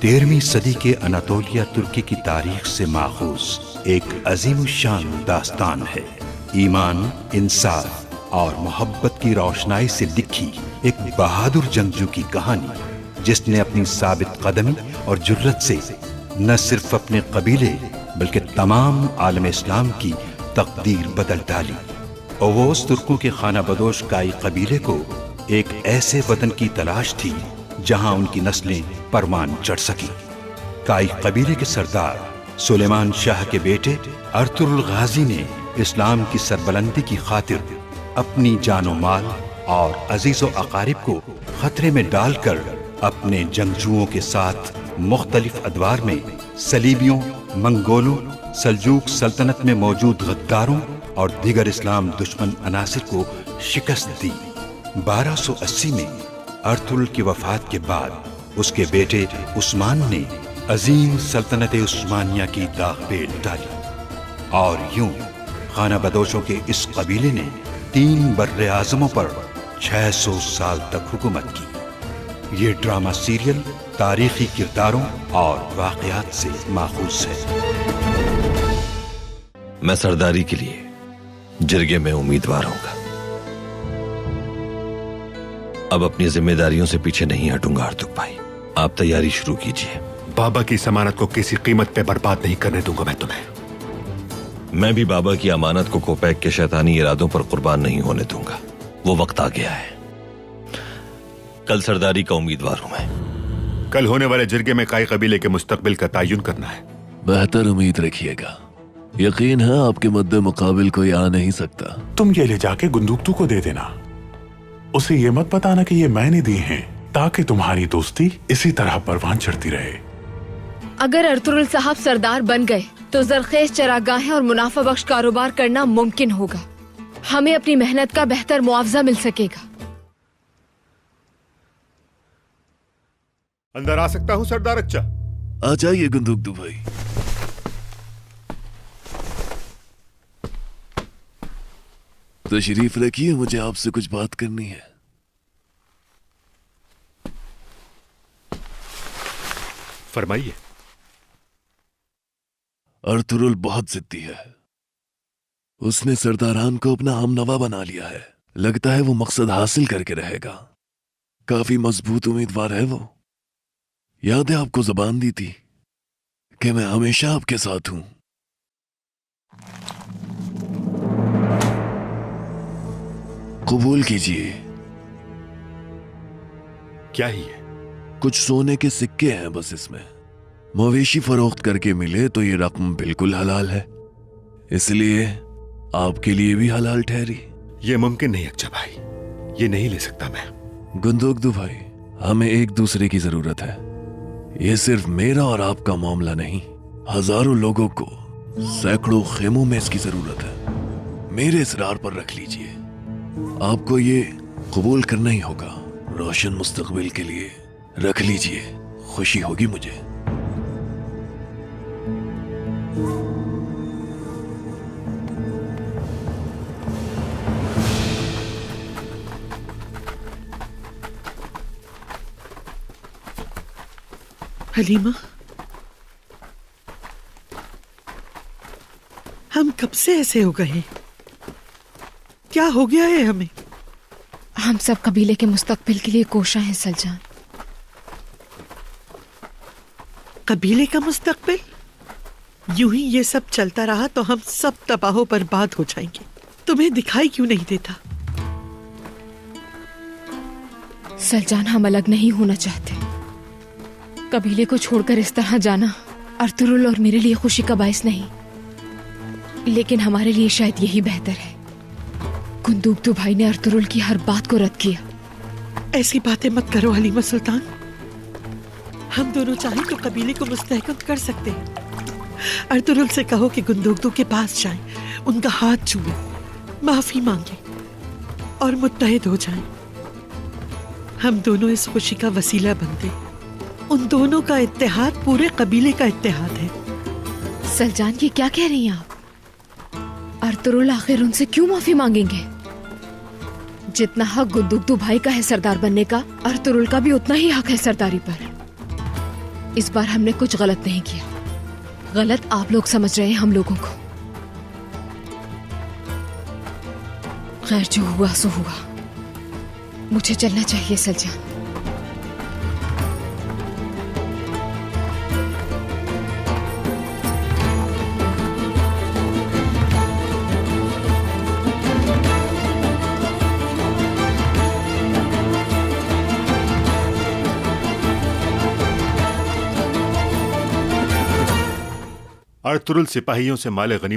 13वीं सदी के अनातोलिया तुर्की की तारीख से माखूज एक अजीमुशान दास्तान है। ईमान, इंसाफ और मोहब्बत की रोशनाई से लिखी एक बहादुर जंगजू की कहानी, जिसने अपनी साबित कदमी और जुर्रत से न सिर्फ अपने कबीले बल्कि तमाम आलम इस्लाम की तकदीर बदल डाली। ओवोस तुर्कों के खाना बदोश काई कबीले को एक ऐसे वतन की तलाश थी जहां उनकी नस्लें परवान चढ़ सकी। काई कबीले के सरदार सुलेमान शाह के बेटे अर्तुरुल गाजी ने इस्लाम की सरबलंदी की खातिर अपनी जानो माल और अजीजो अकारिब को खतरे में डालकर अपने जंगजुओं के साथ मुख्तलिफ अदवार में सलीबियों, मंगोलों, सल्जूक सल्तनत में मौजूद गद्दारों और दीगर इस्लाम दुश्मन अनासिर को शिकस्त दी। 1280 में अर्तुरुल की वफात के बाद उसके बेटे उस्मान ने अजीम सल्तनत उस्मानिया की दाग पेल डाली और यूं खाना बदोशों के इस कबीले ने 3 बर्रे आज़मों पर 600 साल तक हुकूमत की। ये ड्रामा सीरियल तारीखी किरदारों और वाक़यात से माखूज है। मैं सरदारी के लिए जिरगे में उम्मीदवार होगा। अब अपनी जिम्मेदारियों से पीछे नहीं हटूंगा अर्तुग भाई। आप तैयारी शुरू कीजिए। बाबा की जमानत को किसी कीमत पे बर्बाद नहीं करने दूंगा मैं तुम्हें। मैं भी बाबा की अमानत को कोपैक के शैतानी इरादों पर कुर्बान नहीं होने दूंगा। वो वक्त आ गया है। कल सरदारी का उम्मीदवार हूं मैं। कल होने वाले जिरगे में काई कबीले के मुस्तकबिल का तयन करना है। बेहतर उम्मीद रखिएगा। यकीन है आपके मद्दे मुकाबिल कोई आ नहीं सकता। तुम ये ले जाके गुंदुकतू को दे देना। उसे ये मत बताना कि ये मैंने दी हैं, ताकि तुम्हारी दोस्ती इसी तरह परवान चढ़ती रहे। अगर अर्तुरुल साहब सरदार बन गए तो जरखेज चरागाहें और मुनाफा बख्श कारोबार करना मुमकिन होगा। हमें अपनी मेहनत का बेहतर मुआवजा मिल सकेगा। अंदर आ सकता हूँ सरदार अच्छा? आ जाइए गुंदुकतू भाई। तशरीफ रखिए, मुझे आपसे कुछ बात करनी है। फरमाइए। अर्तुरुल बहुत जिद्दी है। उसने सरदारान को अपना हमनवा बना लिया है। लगता है वो मकसद हासिल करके रहेगा। काफी मजबूत उम्मीदवार है वो। याद है आपको ज़बान दी थी कि मैं हमेशा आपके साथ हूं। कबूल कीजिए। क्या ही है? कुछ सोने के सिक्के हैं बस इसमें। मवेशी फरोख्त करके मिले तो ये रकम बिल्कुल हलाल है, इसलिए आपके लिए भी हलाल ठहरी। ये मुमकिन नहीं अच्छा भाई, ये नहीं ले सकता मैं। गुंदुकतू भाई, हमें एक दूसरे की जरूरत है। ये सिर्फ मेरा और आपका मामला नहीं, हजारों लोगों को सैकड़ों खेमों में इसकी जरूरत है। मेरे इसरार पर रख लीजिए। आपको ये कबूल करना ही होगा। रोशन मुस्तकबिल के लिए रख लीजिए, खुशी होगी मुझे। हलीमा, हम कब से ऐसे हो गए? क्या हो गया है हमें? हम सब कबीले के मुस्तकबिल के लिए कोशा हैं सलजान। कबीले का मुस्तकबिल? यूं ही ये सब चलता रहा तो हम सब तबाह बर्बाद हो जाएंगे। तुम्हें दिखाई क्यों नहीं देता? सलजान, हम अलग नहीं होना चाहते। कबीले को छोड़कर इस तरह जाना अर्तुरुल और मेरे लिए खुशी का बायस नहीं, लेकिन हमारे लिए शायद यही बेहतर है। गुंदुकतू भाई ने अर्तुरुल की हर बात को रद्द किया। ऐसी बातें मत करो हलीमा सुल्तान। हम दोनों चाहें तो कबीले को मुस्तहकम कर सकते हैं। अर्तुरुल से कहो कि गुंदुकतू के पास जाएं, उनका हाथ छुए, माफी मांगे और मुत्तहिद हो जाएं। हम दोनों इस खुशी का वसीला बनते। उन दोनों का इत्तेहाद पूरे कबीले का इत्तेहाद है। सलजान, ये क्या कह रही हैं आप? अर्तुरुल आखिर उनसे क्यों माफी मांगेंगे? जितना हक गुंदुकतू भाई का है सरदार बनने का, अर्तुरुल का भी उतना ही हक है सरदारी पर। इस बार हमने कुछ गलत नहीं किया। गलत आप लोग समझ रहे हैं हम लोगों को। खैर, जो हुआ सो हुआ। मुझे चलना चाहिए सलजान। अर्तुरुल सिपाहियों से माले गनीमत